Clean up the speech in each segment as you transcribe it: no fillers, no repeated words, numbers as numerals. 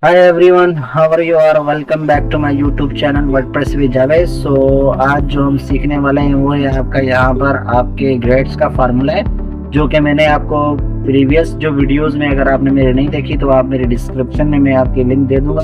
Hi everyone, how are you? Are welcome back to my YouTube channel WordPress with Javed. आज जो हम सीखने वाले हैं वो है आपका यहाँ पर आपके ग्रेड्स का फार्मूला है, जो कि मैंने आपको प्रीवियस जो वीडियोस में, अगर आपने मेरे नहीं देखी तो आप मेरे डिस्क्रिप्शन में मैं आपकी लिंक दे दूंगा,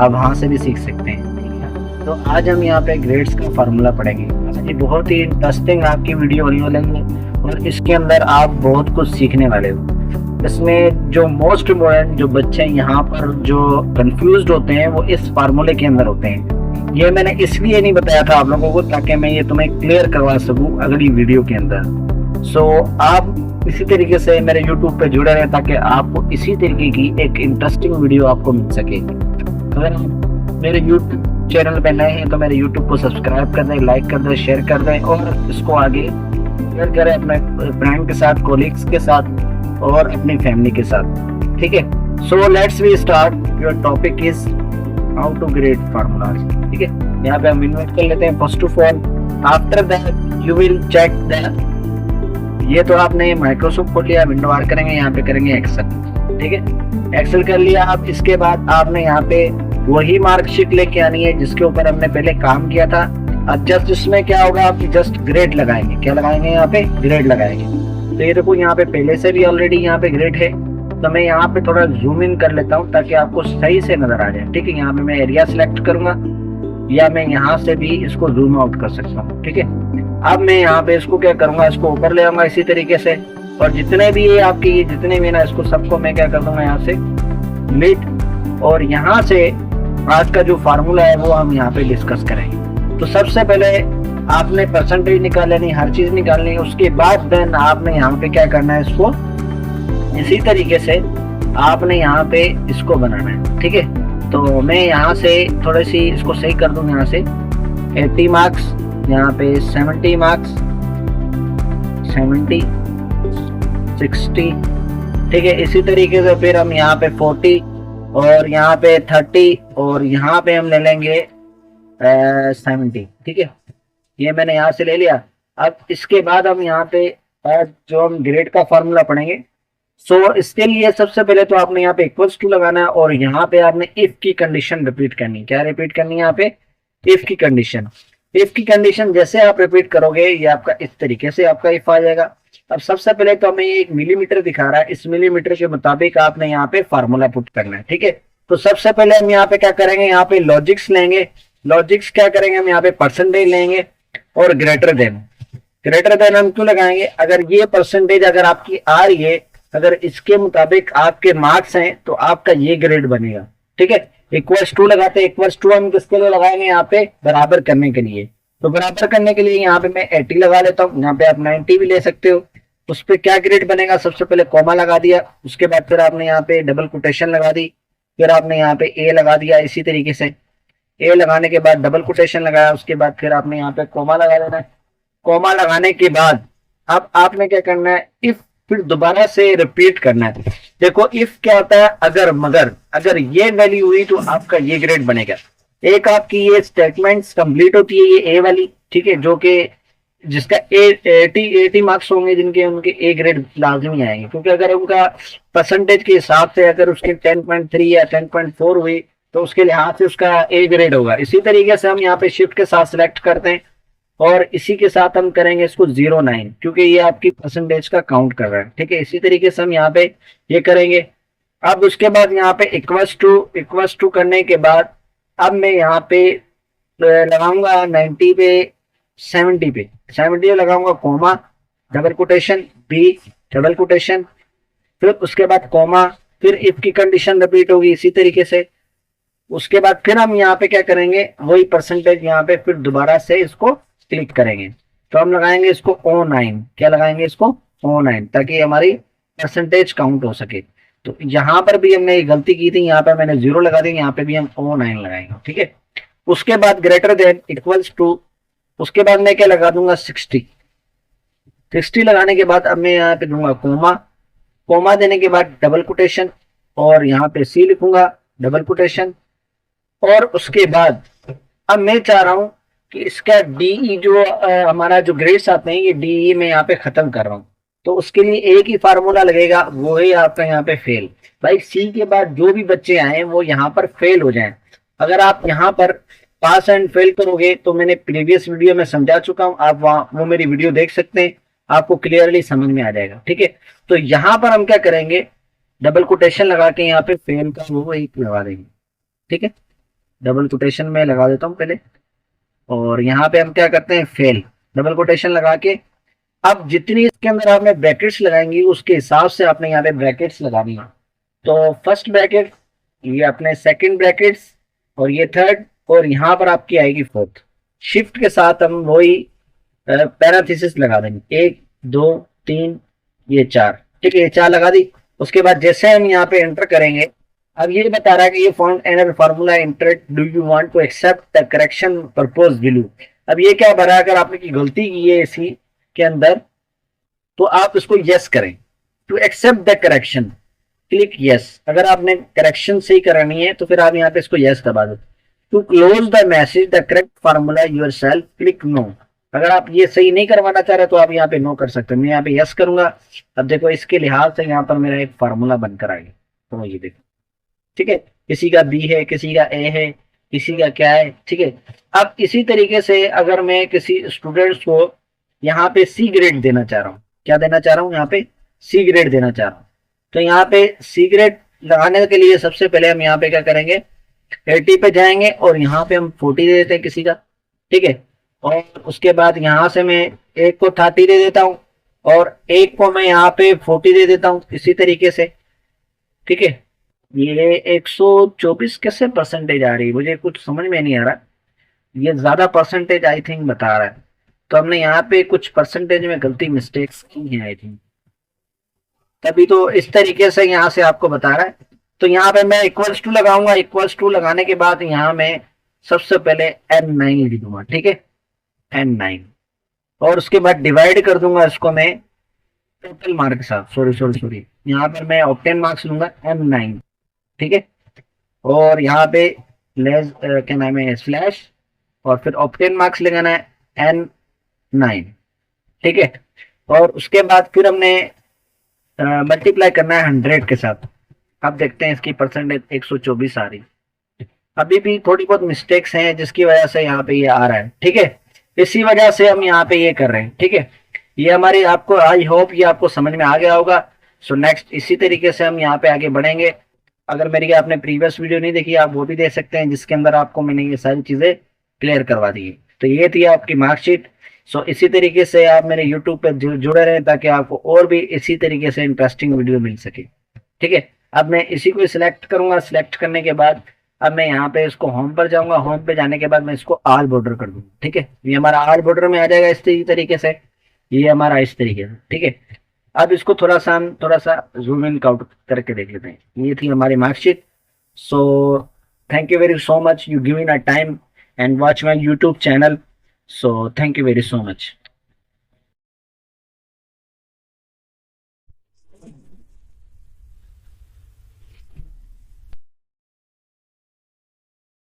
आप वहाँ से भी सीख सकते हैं। तो आज हम यहाँ पे ग्रेड्स का फार्मूला पढ़ेंगे। ये बहुत ही इंटरेस्टिंग आपकी वीडियो होने वाली है और इसके अंदर आप बहुत कुछ सीखने वाले हो। इसमें जो मोस्ट इम्पोर्टेंट जो बच्चे यहाँ पर जो कंफ्यूज होते हैं वो इस फार्मूले के अंदर होते हैं। ये मैंने इसलिए नहीं बताया था आप लोगों को ताकि मैं ये तुम्हें क्लियर करवा सकूं अगली वीडियो के अंदर। आप इसी तरीके से मेरे यूट्यूब पे जुड़े रहे ताकि आपको इसी तरीके की एक इंटरेस्टिंग वीडियो आपको मिल सके। अगर मेरे यूट्यूब चैनल पे नए हैं तो मेरे यूट्यूब को सब्सक्राइब कर दें, लाइक कर दें, शेयर कर दें और इसको आगे शेयर करें अपने फ्रेंड के साथ, कोलिग्स के साथ और अपनी फैमिली के साथ। ठीक है, so let's we start. Your topic is how to grade formulas. ठीक है, यहाँ पे हम इन्वेट कर लेते हैं। First of all after that you will check that, ये तो आपने माइक्रोसॉफ्ट खोल लिया, विंडो आर करेंगे, यहाँ पे करेंगे एक्सेल। ठीक है, एक्सेल कर लिया आप। इसके बाद आपने यहाँ पे वही मार्कशीट लेके आनी है जिसके ऊपर हमने पहले काम किया था। अब जस्ट इसमें क्या होगा, आप जस्ट ग्रेड लगाएंगे। क्या लगाएंगे? यहाँ पे ग्रेड लगाएंगे। तो ये देखो यहाँ पे पहले से भी ऑलरेडी यहाँ पे ग्रेड है, तो मैं यहाँ पे थोड़ा जूम इन कर लेता हूँ ताकि आपको सही से नजर आ जाए। ठीक है, यहाँ पे मैं एरिया सिलेक्ट करूंगा या मैं यहाँ से भी इसको जूम आउट कर सकता हूँ। ठीक है, अब मैं यहाँ पे इसको क्या करूंगा, इसको ऊपर ले आऊंगा इसी तरीके से, और जितने भी ये आपके ये जितने भी ना, इसको सबको मैं क्या कर दूंगा यहाँ से डिलीट। और यहाँ से आज का जो फार्मूला है वो हम यहाँ पे डिस्कस करेंगे। तो सबसे पहले आपने परसेंटेज निकाल लेनी, हर चीज निकालनी है। उसके बाद देन आपने यहाँ पे क्या करना है, इसको इसी तरीके से आपने यहाँ पे इसको बनाना है। ठीक है, तो मैं यहाँ से थोड़ी सी इसको सही कर दूंगा। यहाँ से 80 मार्क्स, यहाँ पे 70 मार्क्स, 70, 60। ठीक है, इसी तरीके से फिर हम यहाँ पे 40 और यहाँ पे 30 और यहाँ पे हम ले लेंगे 70। ठीक है, ये मैंने यहाँ से ले लिया। अब इसके बाद हम यहाँ पे जो हम ग्रेड का फॉर्मूला पढ़ेंगे। सो इसके लिए सबसे पहले तो आपने यहाँ पे इक्वल्स टू लगाना है और यहाँ पे आपने इफ की कंडीशन रिपीट करनी है। क्या रिपीट करनी है? यहाँ पे इफ की कंडीशन। इफ की कंडीशन जैसे आप रिपीट करोगे ये आपका इस तरीके से आपका इफ आ जाएगा। अब सबसे पहले तो हमें एक मिलीमीटर दिखा रहा है, इस मिलीमीटर के मुताबिक आपने यहाँ पे फार्मूला पुट करना है। ठीक है, तो सबसे पहले हम यहाँ पे क्या करेंगे, यहाँ पे लॉजिक्स लेंगे। लॉजिक्स क्या करेंगे, हम यहाँ पे परसेंटेज लेंगे और ग्रेटर देन। ग्रेटर देन हम क्यों लगाएंगे? अगर ये परसेंटेज अगर आपकी आ रही है, अगर इसके मुताबिक आपके मार्क्स हैं तो आपका ये ग्रेड बनेगा। ठीक है, इक्वल्स टू लगाते हैं। इक्वल्स टू हम किसके लिए लगाएंगे? यहाँ पे बराबर करने के लिए। तो बराबर करने के लिए यहाँ पे मैं 80 लगा लेता हूँ, यहाँ पे आप 90 भी ले सकते हो। उस पर क्या ग्रेड बनेगा? सबसे पहले कॉमा लगा दिया, उसके बाद फिर आपने यहाँ पे डबल कोटेशन लगा दी, फिर आपने यहाँ पे ए लगा दिया। इसी तरीके से ए लगाने के बाद डबल कोटेशन लगाया, उसके बाद फिर आपने यहाँ पे कॉमा लगा देना है। कॉमा लगाने के बाद अब आपने क्या करना है, इफ फिर दोबारा से रिपीट करना है। देखो इफ क्या होता है, अगर मगर, अगर ये वैल्यू हुई तो आपका ये ग्रेड बनेगा। एक आपकी ये स्टेटमेंट्स कंप्लीट होती है, ये ए वाली। ठीक है, जो कि जिसका 80 मार्क्स होंगे, जिनके उनके ए ग्रेड लाजमी आएंगे, क्योंकि अगर उनका परसेंटेज के हिसाब से अगर उसके 10.3 या 10.4 हुई तो उसके लिहाज से उसका ए ग्रेड होगा। इसी तरीके से हम यहाँ पे शिफ्ट के साथ सिलेक्ट करते हैं और इसी के साथ हम करेंगे इसको 09, क्योंकि ये आपकी परसेंटेज का काउंट कर रहा है। ठीक है, इसी तरीके से हम यहाँ पे ये करेंगे। अब उसके बाद यहाँ पे इक्वल्स टू करने के बाद अब मैं यहाँ पे लगाऊंगा 90 पे 70 पे 70 लगाऊंगा comma, double quotation, B double quotation, फिर उसके बाद कॉमा, फिर इफ की कंडीशन रिपीट होगी इसी तरीके से। उसके बाद फिर हम यहाँ पे क्या करेंगे, वही परसेंटेज यहाँ पे फिर दोबारा से इसको क्लिक करेंगे। तो हम लगाएंगे इसको O9। क्या लगाएंगे? इसको O9, ताकि हमारी परसेंटेज काउंट हो सके। तो यहाँ पर भी हमने एक गलती की थी, यहाँ पे मैंने 0 लगा दी, यहाँ पे भी हम O9 लगाएंगे। ठीक है, उसके बाद ग्रेटर देन इक्वल्स टू, उसके बाद मैं क्या लगा दूंगा 60 लगाने के बाद अब मैं यहाँ पे दूंगा कोमा। कोमा देने के बाद डबल कोटेशन और यहाँ पे सी लिखूंगा, डबल कोटेशन। और उसके बाद अब मैं चाह रहा हूं कि इसका डीई जो हमारा जो ग्रेड्स आते हैं, ये डीई में यहाँ पे खत्म कर रहा हूँ। तो उसके लिए एक ही फार्मूला लगेगा, वो है आपका यहाँ पे फेल। भाई सी के बाद जो भी बच्चे आए वो यहाँ पर फेल हो जाएं। अगर आप यहाँ पर पास एंड फेल करोगे तो मैंने प्रीवियस वीडियो में समझा चुका हूँ, आप वहाँ वो मेरी वीडियो देख सकते हैं, आपको क्लियरली समझ में आ जाएगा। ठीक है, तो यहाँ पर हम क्या करेंगे, डबल कोटेशन लगा के यहाँ पे फेल का वो एक लगा देंगे। ठीक है, डबल कोटेशन में लगा देता हूँ पहले, और यहाँ पे हम क्या करते हैं, फेल डबल कोटेशन लगा के। अब जितनी इसके अंदर आपने ब्रैकेट्स लगाएंगी उसके हिसाब से आपने यहाँ पे ब्रैकेट्स लगानी है। तो फर्स्ट ब्रैकेट, ये अपने सेकंड ब्रैकेट्स, और ये थर्ड, और यहाँ पर आपकी आएगी फोर्थ। शिफ्ट के साथ हम वही पैराथीसिस लगा देंगे, 1 2 3 ये 4। ठीक है, ये 4 लगा दी। उसके बाद जैसे हम यहाँ पे एंटर करेंगे, अब ये बता रहा है कि ये found error formula enter, do you want to accept the correction propose below. अब ये क्या भरा, अगर आपने की गलती की है इसी के अंदर तो आप इसको यस करें। To accept the correction click yes, अगर आपने करेक्शन सही करानी है तो फिर आप यहाँ पे इसको यस दबा दो। To close the message the correct formula yourself click no, अगर आप ये सही नहीं करवाना चाह रहे तो आप यहाँ पे नो कर सकते हैं। मैं यहाँ पे यस करूंगा। अब देखो इसके लिहाज से यहाँ पर मेरा एक फार्मूला बनकर आ गया, तो ये देखो। ठीक है, किसी का बी है, किसी का ए है, किसी का क्या है। ठीक है, अब इसी तरीके से अगर मैं किसी स्टूडेंट्स को यहाँ पे सी ग्रेड देना चाह रहा हूँ, क्या देना चाह रहा हूँ, यहाँ पे सी ग्रेड देना चाह रहा हूँ, तो यहाँ पे सी ग्रेड लगाने के लिए सबसे पहले हम यहाँ पे क्या करेंगे, 80 पे जाएंगे और यहाँ पे हम 40 दे देते हैं किसी का। ठीक है, और उसके बाद यहाँ से मैं एक को 30 दे देता हूँ और एक को मैं यहाँ पे 40 दे देता हूँ, इसी तरीके से। ठीक है, ये 124 कैसे परसेंटेज आ रही है, मुझे कुछ समझ में नहीं आ रहा। ये ज्यादा परसेंटेज आई थिंक बता रहा है, तो हमने यहाँ पे कुछ परसेंटेज में गलती मिस्टेक्स की है आई थिंक, तभी तो इस तरीके से यहाँ से आपको बता रहा है। तो यहाँ पे मैं इक्वल्स टू लगाऊंगा, इक्वल्स टू लगाने के बाद यहाँ मैं सबसे पहले N9 लिख दूंगा। ठीक है, N9, और उसके बाद डिवाइड कर दूंगा इसको मैं टोटल मार्क के साथ। सॉरी, यहाँ पर मैं ऑप्टेन मार्क्स लूंगा M9। ठीक है, और यहाँ पे लेस क्या नाम है, स्लैश, और फिर ऑप्टेन मार्क्स लगाना है N9। ठीक है, और उसके बाद फिर हमने मल्टीप्लाई करना है 100 के साथ। अब देखते हैं इसकी परसेंटेज 124 आ रही। अभी भी थोड़ी बहुत मिस्टेक्स हैं जिसकी वजह से यहाँ पे ये आ रहा है। ठीक है, इसी वजह से हम यहाँ पे ये कर रहे हैं। ठीक है, ये हमारी आपको, आई होप ये आपको समझ में आ गया होगा। सो नेक्स्ट इसी तरीके से हम यहाँ पे आगे बढ़ेंगे। अगर मेरी आपने प्रीवियस वीडियो नहीं देखी आप वो भी देख सकते हैं, जिसके अंदर आपको मैंने ये सारी चीजें क्लियर करवा दी है। तो ये थी आपकी मार्कशीट। सो इसी तरीके से आप मेरे यूट्यूब पे जुड़े रहें ताकि आपको और भी इसी तरीके से इंटरेस्टिंग वीडियो मिल सके। ठीक है, अब मैं इसी को सिलेक्ट करूंगा। सिलेक्ट करने के बाद अब मैं यहाँ पे इसको होम पर जाऊंगा। होम पे जाने के बाद मैं इसको आल बॉर्डर कर दूंगा। ठीक है, ये हमारा आल बॉर्डर में आ जाएगा इस तरीके से, ये हमारा इस तरीके से। ठीक है, अब इसको थोड़ा सा जूम इन आउट करके देख लेते हैं। ये थी हमारी marksheet. So thank you very so much, you give in a time and watch my YouTube channel. So thank you very so much.